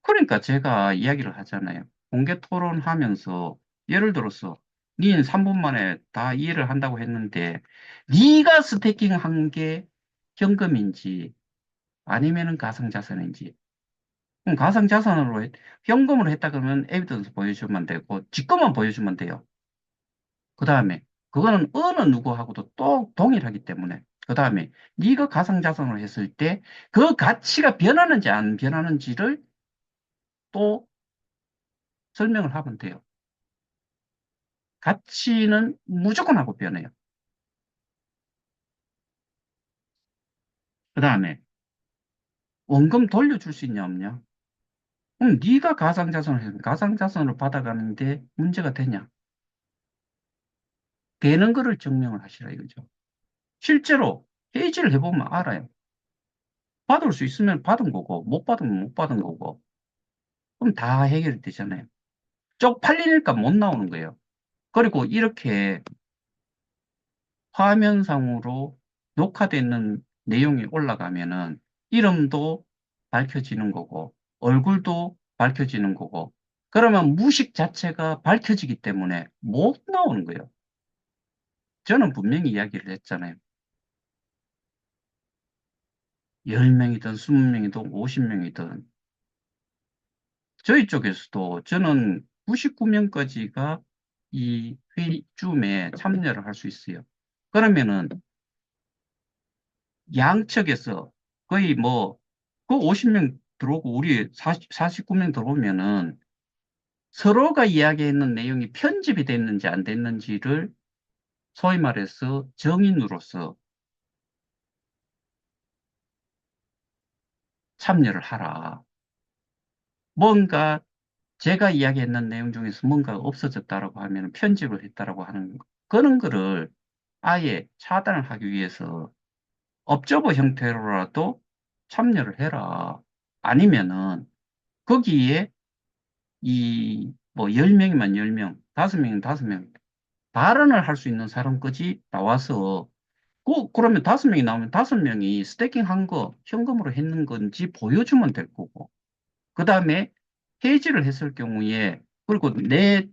그러니까 제가 이야기를 하잖아요. 공개 토론하면서 예를 들어서 니는 3분 만에 다 이해를 한다고 했는데 네가 스태킹 한 게 현금인지 아니면은 가상자산인지 그럼 가상자산으로 현금으로 했다 그러면 에비던스 보여주면 되고 직권만 보여주면 돼요. 그 다음에 그거는 어느 누구하고도 또 동일하기 때문에 그 다음에 네가 가상자산으로 했을 때 그 가치가 변하는지 안 변하는지를 또 설명을 하면 돼요. 가치는 무조건 하고 변해요. 그 다음에 원금 돌려줄 수 있냐 없냐? 그럼 네가 가상자산을 해서 가상자산을 받아가는데 문제가 되냐? 되는 거를 증명을 하시라 이거죠. 실제로 회의를 해보면 알아요. 받을 수 있으면 받은 거고 못 받으면 못 받은 거고 그럼 다 해결이 되잖아요. 쪽팔리니까 못 나오는 거예요. 그리고 이렇게 화면상으로 녹화되는 내용이 올라가면은 이름도 밝혀지는 거고, 얼굴도 밝혀지는 거고, 그러면 무식 자체가 밝혀지기 때문에 못 나오는 거예요. 저는 분명히 이야기를 했잖아요. 10명이든 20명이든 50명이든 저희 쪽에서도 저는 99명까지가 이 회의 줌에 참여를 할 수 있어요. 그러면은 양측에서 거의 뭐 그 50명 들어오고 우리 49명 들어오면은 서로가 이야기했는 내용이 편집이 됐는지 안 됐는지를 소위 말해서 정인으로서 참여를 하라. 뭔가 제가 이야기했는 내용 중에서 뭔가 없어졌다라고 하면 편집을 했다라고 하는 그런 거를 아예 차단을 하기 위해서 업저버 형태로라도 참여를 해라. 아니면은 거기에 이 뭐 10명이면 10명, 5명이면 5명 발언을 할 수 있는 사람까지 나와서 그러면 5명이 나오면 5명이 스태킹한 거 현금으로 했는 건지 보여주면 될 거고 그 다음에 해지를 했을 경우에 그리고 내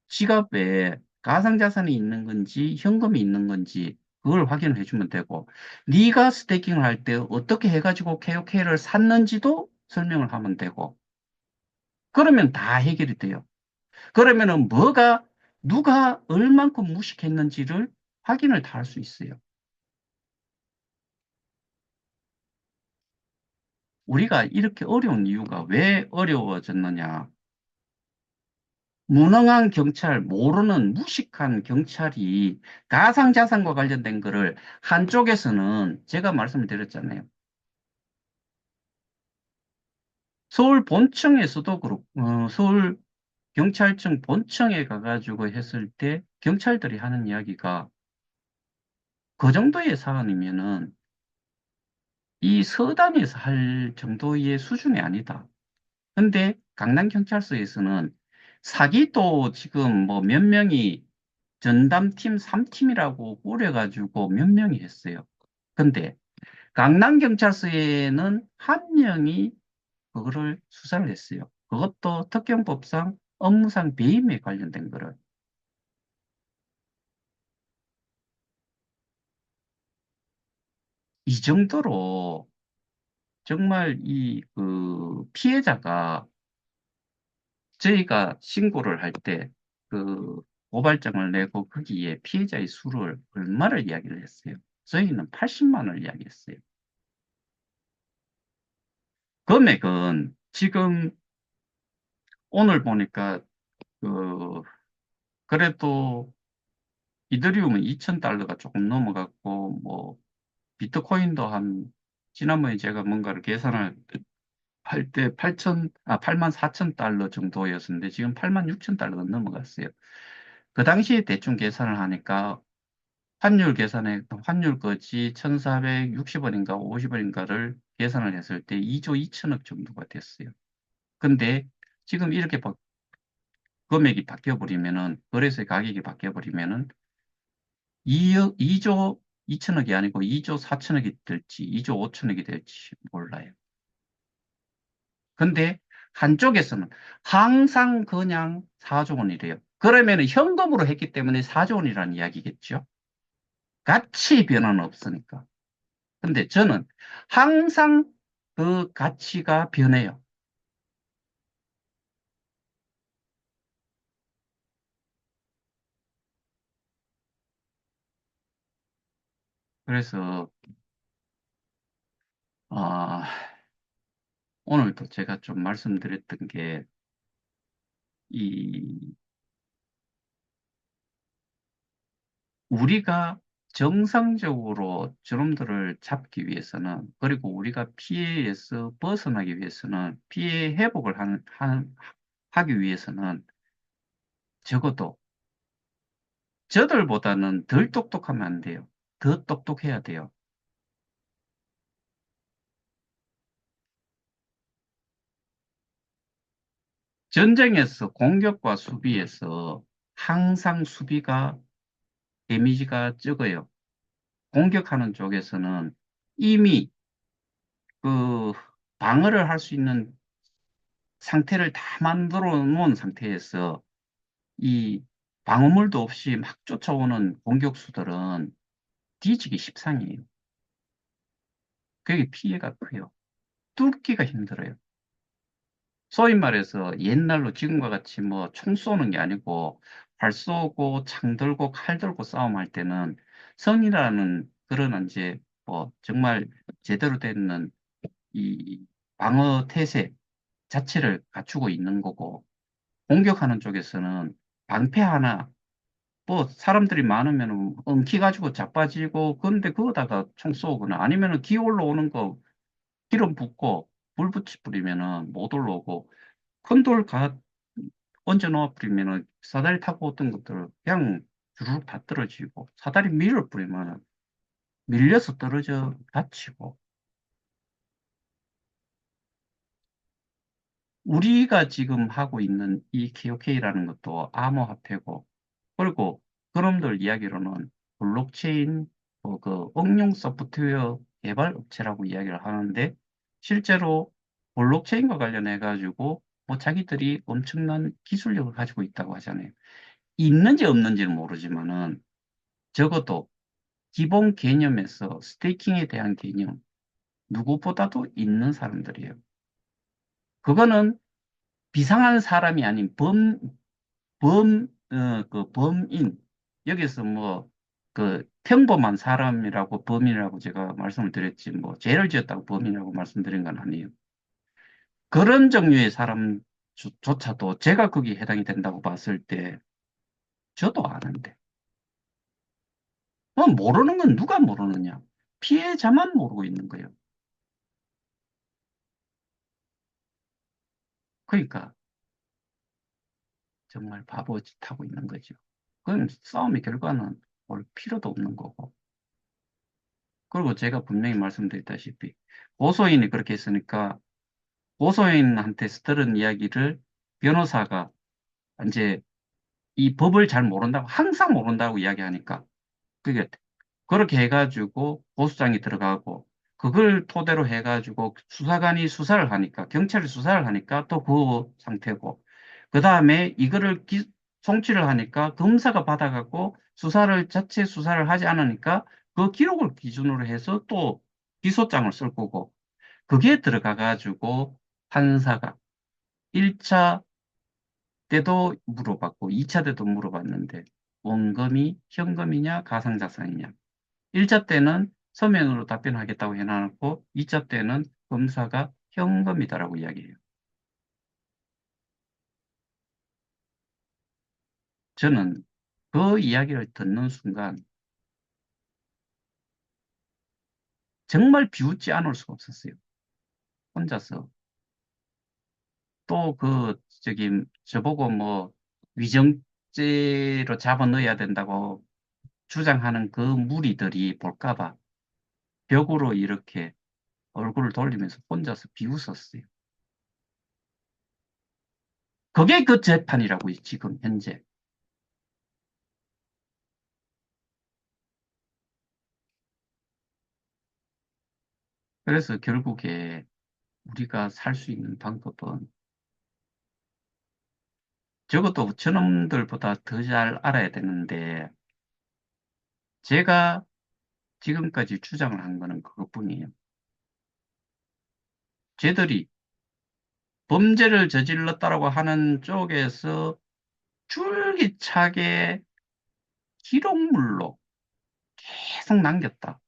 지갑에 가상자산이 있는 건지 현금이 있는 건지 그걸 확인을 해주면 되고 네가 스테이킹을 할 때 어떻게 해가지고 KOK를 샀는지도 설명을 하면 되고 그러면 다 해결이 돼요. 그러면은 누가 얼만큼 무식했는지를 확인을 다 할 수 있어요. 우리가 이렇게 어려운 이유가 왜 어려워졌느냐? 무능한 경찰, 모르는 무식한 경찰이 가상자산과 관련된 거를 한쪽에서는 제가 말씀을 드렸잖아요. 서울 본청에서도 그렇고, 서울 경찰청 본청에 가가지고 했을 때 경찰들이 하는 이야기가 그 정도의 사안이면은 이 서단에서 할 정도의 수준이 아니다. 근데 강남경찰서에서는 사기도 지금 뭐 몇 명이 전담팀 3팀이라고 꾸려가지고 몇 명이 했어요. 근데 강남경찰서에는 한 명이 그거를 수사를 했어요. 그것도 특경법상 업무상 배임에 관련된 거를. 이 정도로 정말 피해자가 저희가 신고를 할 때 그 고발장을 내고 거기에 피해자의 수를 얼마를 이야기를 했어요. 저희는 80만 원을 이야기했어요. 금액은 지금 오늘 보니까 그 그래도 이더리움은 2,000달러가 조금 넘어갔고 뭐 비트코인도 지난번에 제가 뭔가를 계산을 할 때 8만 4천 달러 정도였는데 지금 8만 6천 달러가 넘어갔어요. 그 당시에 대충 계산을 하니까 환율 계산에 환율까지 1,460원인가 50원인가를 계산을 했을 때 2조 2천억 정도가 됐어요. 근데 지금 이렇게 금액이 바뀌어 버리면은 거래소의 가격이 바뀌어 버리면은 2조 2천억이 아니고 2조 4천억이 될지 2조 5천억이 될지 몰라요. 근데 한쪽에서는 항상 그냥 4조 원이래요. 그러면 현금으로 했기 때문에 4조 원이라는 이야기겠죠. 가치 변화는 없으니까. 근데 저는 항상 그 가치가 변해요. 그래서 아, 오늘도 제가 좀 말씀드렸던 게 이 우리가 정상적으로 저놈들을 잡기 위해서는 그리고 우리가 피해에서 벗어나기 위해서는 피해 회복을 하기 위해서는 적어도 저들보다는 덜 똑똑하면 안 돼요. 더 똑똑해야 돼요. 전쟁에서 공격과 수비에서 항상 수비가 데미지가 적어요. 공격하는 쪽에서는 이미 그 방어를 할 수 있는 상태를 다 만들어 놓은 상태에서 이 방어물도 없이 막 쫓아오는 공격수들은 뒤지기 십상이에요. 그게 피해가 커요. 뚫기가 힘들어요. 소위 말해서 옛날로 지금과 같이 뭐 총 쏘는 게 아니고 발 쏘고 창 들고 칼 들고 싸움할 때는 성이라는 그런 이제 뭐 정말 제대로 되는 이 방어 태세 자체를 갖추고 있는 거고 공격하는 쪽에서는 방패 하나 뭐 사람들이 많으면 엉키 가지고 자빠지고 근데 그거다가 총 쏘거나 아니면은 기 올라오는 거 기름 붓고 불 붙이 뿌리면은 못 올라오고 큰 돌 얹어 놓아 뿌리면은 사다리 타고 어떤 것들 그냥 주르륵 다 떨어지고 사다리 밀어 뿌리면은 밀려서 떨어져 다치고 우리가 지금 하고 있는 이 KOK라는 것도 암호화폐고 그리고 그놈들 이야기로는 블록체인 그 응용 소프트웨어 개발 업체라고 이야기를 하는데 실제로 블록체인과 관련해 가지고 뭐 자기들이 엄청난 기술력을 가지고 있다고 하잖아요. 있는지 없는지는 모르지만은 적어도 기본 개념에서 스테이킹에 대한 개념 누구보다도 있는 사람들이에요. 그거는 비상한 사람이 아닌 그 범인, 여기서 뭐, 그 평범한 사람이라고 범인이라고 제가 말씀을 드렸지, 뭐, 죄를 지었다고 범인이라고 말씀드린 건 아니에요. 그런 종류의 사람조차도 제가 거기에 해당이 된다고 봤을 때, 저도 아는데. 뭐, 모르는 건 누가 모르느냐? 피해자만 모르고 있는 거예요. 그러니까, 정말 바보짓 하고 있는 거죠. 그럼 싸움의 결과는 올 필요도 없는 거고. 그리고 제가 분명히 말씀드렸다시피, 고소인이 그렇게 했으니까, 고소인한테 들은 이야기를 변호사가 이제 이 법을 잘 모른다고, 항상 모른다고 이야기하니까, 그게 그렇게 해가지고 고소장이 들어가고, 그걸 토대로 해가지고 수사관이 수사를 하니까, 경찰이 수사를 하니까 또 그 상태고, 그 다음에 이거를 송치를 하니까 검사가 받아갖고 자체 수사를 하지 않으니까 그 기록을 기준으로 해서 또 기소장을 쓸 거고, 그게 들어가가지고 판사가 1차 때도 물어봤고 2차 때도 물어봤는데 원금이 현금이냐 가상자산이냐. 1차 때는 서면으로 답변하겠다고 해놔놓고 2차 때는 검사가 현금이다라고 이야기해요. 저는 그 이야기를 듣는 순간 정말 비웃지 않을 수가 없었어요. 혼자서 또 저보고 뭐 위정죄로 잡아 넣어야 된다고 주장하는 그 무리들이 볼까봐 벽으로 이렇게 얼굴을 돌리면서 혼자서 비웃었어요. 그게 그 재판이라고, 지금 현재. 그래서 결국에 우리가 살 수 있는 방법은 적어도 저놈들보다 더 잘 알아야 되는데, 제가 지금까지 주장을 한 거는 그것뿐이에요. 쟤들이 범죄를 저질렀다라고 하는 쪽에서 줄기차게 기록물로 계속 남겼다.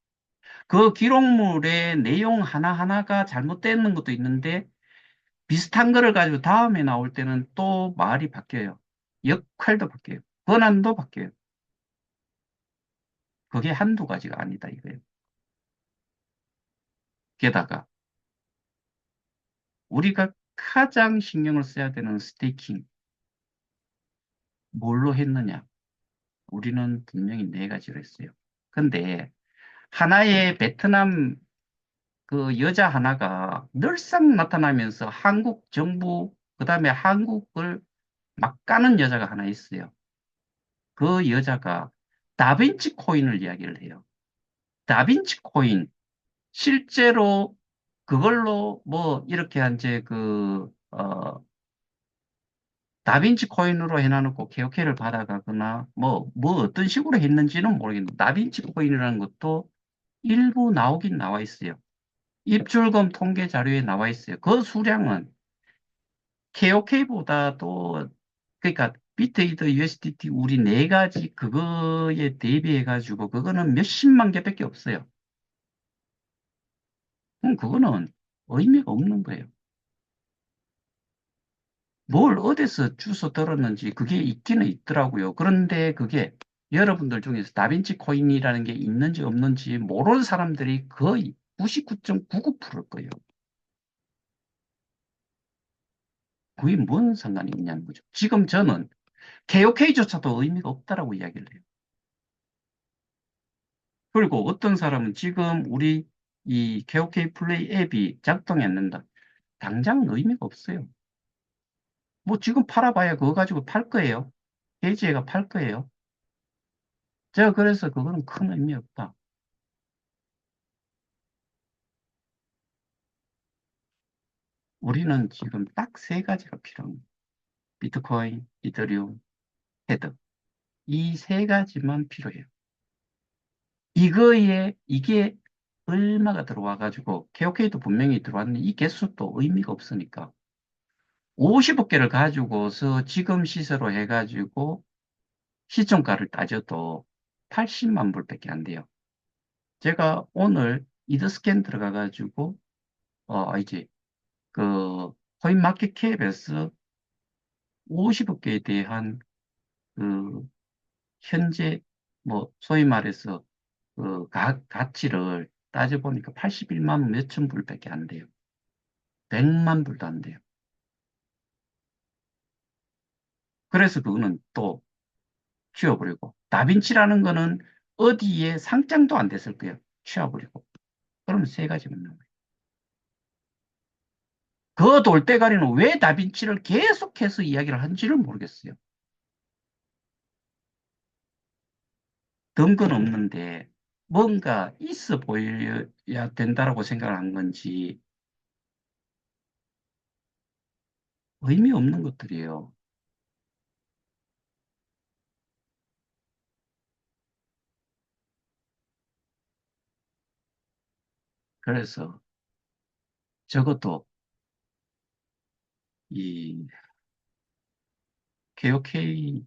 그 기록물의 내용 하나하나가 잘못되는 것도 있는데 비슷한 거를 가지고 다음에 나올 때는 또 말이 바뀌어요. 역할도 바뀌어요. 권한도 바뀌어요. 그게 한두 가지가 아니다 이거예요. 게다가 우리가 가장 신경을 써야 되는 스테이킹 뭘로 했느냐? 우리는 분명히 네 가지로 했어요. 근데 하나의 베트남 그 여자 하나가 늘상 나타나면서 한국 정부 그다음에 한국을 막 까는 여자가 하나 있어요. 그 여자가 다빈치 코인을 이야기를 해요. 다빈치 코인. 실제로 그걸로 뭐 이렇게 이제 다빈치 코인으로 해놔놓고 케어케를 받아가거나 뭐 어떤 식으로 했는지는 모르겠는데 다빈치 코인이라는 것도 일부 나오긴 나와 있어요. 입출금 통계 자료에 나와 있어요. 그 수량은 KOK보다도 그러니까 비트이더 USDT 우리 네 가지 그거에 대비해 가지고 그거는 몇십만 개밖에 없어요. 그럼 그거는 의미가 없는 거예요. 뭘 어디서 주워 들었는지 그게 있기는 있더라고요. 그런데 그게 여러분들 중에서 다빈치 코인이라는 게 있는지 없는지 모르는 사람들이 거의 99.99%일 거예요. 그게 뭔 상관이 있냐는 거죠. 지금 저는 KOK조차도 의미가 없다라고 이야기를 해요. 그리고 어떤 사람은 지금 우리 이 KOK 플레이 앱이 작동이 안 된다. 당장은 의미가 없어요. 뭐 지금 팔아봐야 그거 가지고 팔 거예요. 대지혜가 팔 거예요. 제가 그래서 그거는 큰 의미 없다. 우리는 지금 딱 세 가지가 필요합니다. 비트코인, 이더리움, 테드. 이 세 가지만 필요해요. 이게 얼마가 들어와가지고, KOK도 분명히 들어왔는데, 이 개수도 의미가 없으니까. 50억개를 가지고서 지금 시세로 해가지고, 시총가를 따져도 80만 불밖에 안 돼요. 제가 오늘 이더스캔 들어가가지고, 이제, 그, 코인마켓캡에서 50억개에 대한 그 현재 뭐 소위 말해서 가치를 따져보니까 81만 몇천 불밖에 안 돼요. 100만 불도 안 돼요. 그래서 그거는 또 치워버리고 다빈치라는 거는 어디에 상장도 안 됐을 거예요. 치워버리고. 그러면 세 가지만 나와요. 그 돌대가리는 왜 다빈치를 계속해서 이야기를 한지를 모르겠어요. 든 건 없는데 뭔가 있어 보여야 된다라고 생각을 한 건지 의미 없는 것들이에요. 그래서 적어도 이 KOK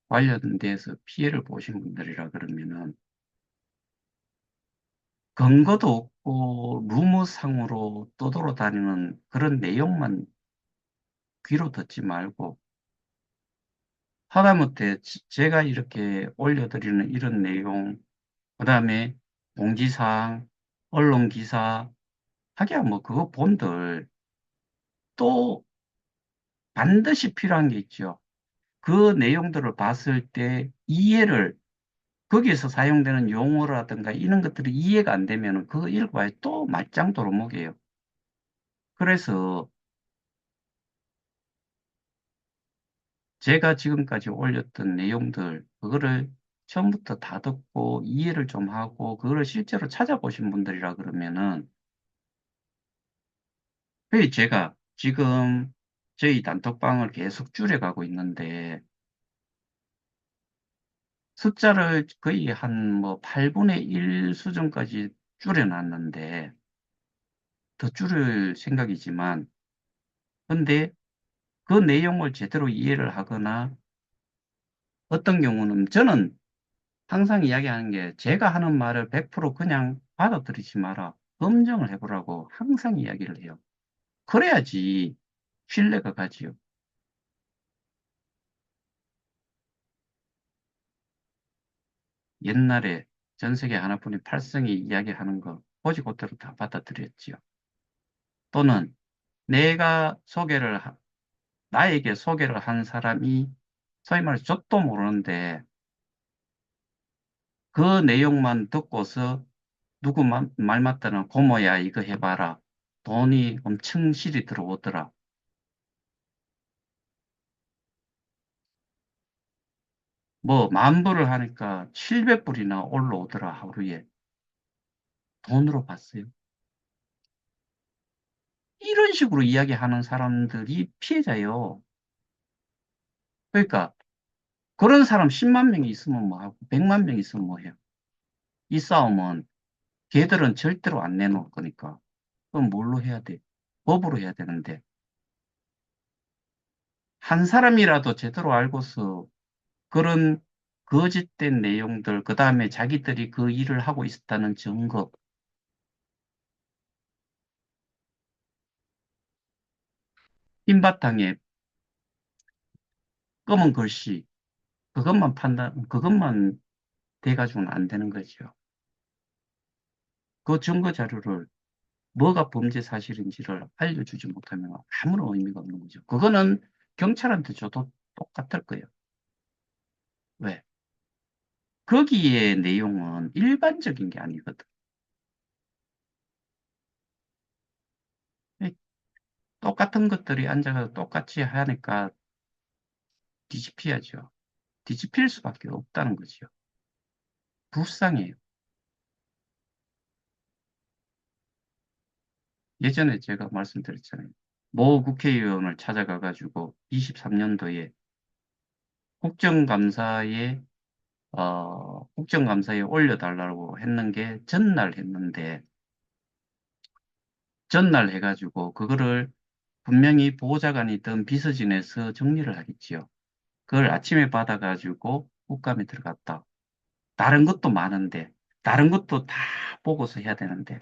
관련돼서 피해를 보신 분들이라 그러면은 근거도 없고 루머상으로 떠돌아다니는 그런 내용만 귀로 듣지 말고 하다못해 제가 이렇게 올려드리는 이런 내용, 그다음에 공지사항, 언론 기사, 하기야 뭐 그거 본들 또 반드시 필요한 게 있죠. 그 내용들을 봤을 때 이해를 거기에서 사용되는 용어라든가 이런 것들이 이해가 안 되면 그거 읽어봐야 또 말짱 도루묵이에요. 그래서 제가 지금까지 올렸던 내용들, 그거를 처음부터 다 듣고 이해를 좀 하고 그거를 실제로 찾아보신 분들이라 그러면은 왜 제가 지금 저희 단톡방을 계속 줄여가고 있는데 숫자를 거의 한 뭐 8분의 1 수준까지 줄여놨는데 더 줄일 생각이지만 근데 그 내용을 제대로 이해를 하거나 어떤 경우는 저는 항상 이야기하는 게 제가 하는 말을 100% 그냥 받아들이지 마라. 검증을 해보라고 항상 이야기를 해요. 그래야지 신뢰가 가지요. 옛날에 전 세계 하나뿐인 팔성이 이야기하는 거 고지고대로 다 받아들였지요. 또는 내가 나에게 소개를 한 사람이 소위 말해서 족도 모르는데 그 내용만 듣고서 누구 말 맞다는 고모야 이거 해봐라. 돈이 엄청 실이 들어오더라. 뭐, 만 불을 하니까 700불이나 올라오더라, 하루에. 돈으로 봤어요. 이런 식으로 이야기하는 사람들이 피해자예요. 그러니까, 그런 사람 10만 명이 있으면 뭐 하고, 100만 명이 있으면 뭐 해요. 이 싸움은 걔들은 절대로 안 내놓을 거니까. 그럼 뭘로 해야 돼? 법으로 해야 되는데, 한 사람이라도 제대로 알고서 그런 거짓된 내용들, 그 다음에 자기들이 그 일을 하고 있었다는 증거, 흰 바탕에 검은 글씨, 그것만 돼가지고는 안 되는 거죠. 그 증거 자료를 뭐가 범죄 사실인지를 알려주지 못하면 아무런 의미가 없는 거죠. 그거는 경찰한테 줘도 똑같을 거예요. 왜? 거기에 내용은 일반적인 게 아니거든. 이 똑같은 것들이 앉아서 똑같이 하니까 뒤집혀야죠. 뒤집힐 수밖에 없다는 거죠. 불쌍해요. 예전에 제가 말씀드렸잖아요. 모 국회의원을 찾아가가지고 23년도에 국정감사에 국정감사에 올려달라고 했는 게 전날 했는데, 전날 해가지고, 그거를 분명히 보좌관이든 비서진에서 정리를 하겠지요. 그걸 아침에 받아가지고 국감에 들어갔다. 다른 것도 많은데, 다른 것도 다 보고서 해야 되는데,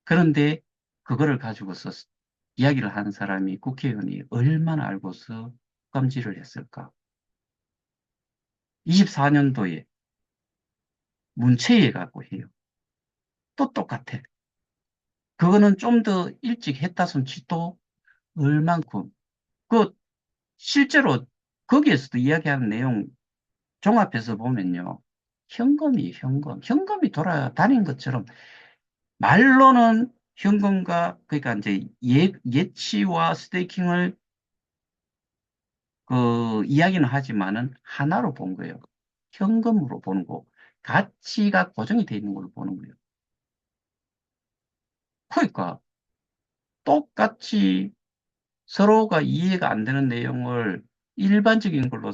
그런데 그거를 가지고서 이야기를 하는 사람이 국회의원이 얼마나 알고서 국감지를 했을까? 24년도에 문체위에 가고 해요. 또 똑같아. 그거는 좀 더 일찍 했다 손치도 얼만큼. 그, 실제로 거기에서도 이야기하는 내용 종합해서 보면요. 현금이 현금. 현금이 돌아다닌 것처럼 말로는 현금과, 그러니까 이제 예치와 스테이킹을 이야기는 하지만은 하나로 본 거예요. 현금으로 보는 거. 가치가 고정이 돼 있는 걸로 보는 거예요. 그러니까 똑같이 서로가 이해가 안 되는 내용을 일반적인 걸로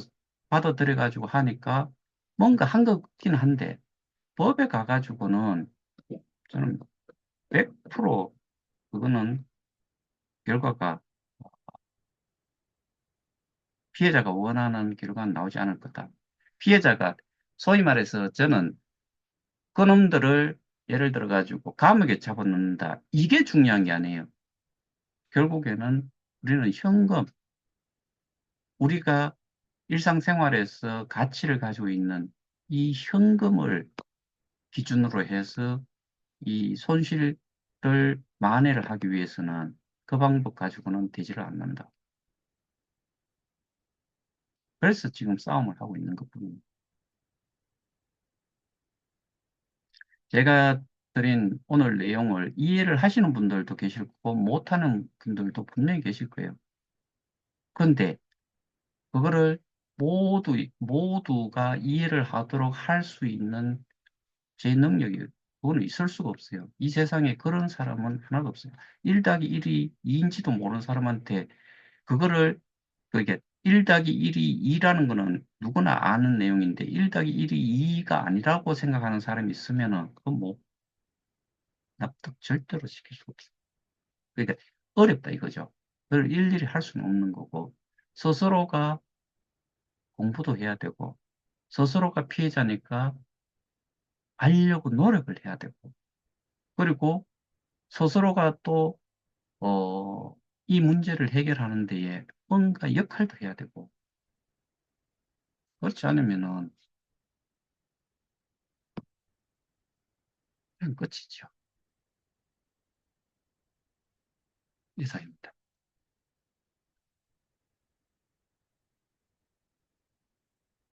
받아들여 가지고 하니까 뭔가 한 것 같긴 한데 법에 가가지고는 저는 100% 그거는 결과가 피해자가 원하는 결과는 나오지 않을 거다. 피해자가 소위 말해서 저는 그놈들을 예를 들어 가지고 감옥에 잡아놓는다. 이게 중요한 게 아니에요. 결국에는 우리는 현금, 우리가 일상생활에서 가치를 가지고 있는 이 현금을 기준으로 해서 이 손실을 만회를 하기 위해서는 그 방법 가지고는 되지를 않는다. 그래서 지금 싸움을 하고 있는 것뿐입니다. 제가 드린 오늘 내용을 이해를 하시는 분들도 계실 거고 못하는 분들도 분명히 계실 거예요. 그런데 그거를 모두가 이해를 하도록 할 수 있는 제 능력이 그거는 있을 수가 없어요. 이 세상에 그런 사람은 하나도 없어요. 1 더하기 1이 2인지도 모르는 사람한테 그거를 그게 1 더하기 1이 2라는 거는 누구나 아는 내용인데 1 더하기 1이 2가 아니라고 생각하는 사람이 있으면은 그건 뭐 납득 절대로 시킬 수 없어요. 그러니까 어렵다 이거죠. 그걸 일일이 할 수는 없는 거고 스스로가 공부도 해야 되고 스스로가 피해자니까 알려고 노력을 해야 되고 그리고 스스로가 또 이 문제를 해결하는 데에 뭔가 역할도 해야 되고 그렇지 않으면은 그냥 끝이죠. 이상입니다.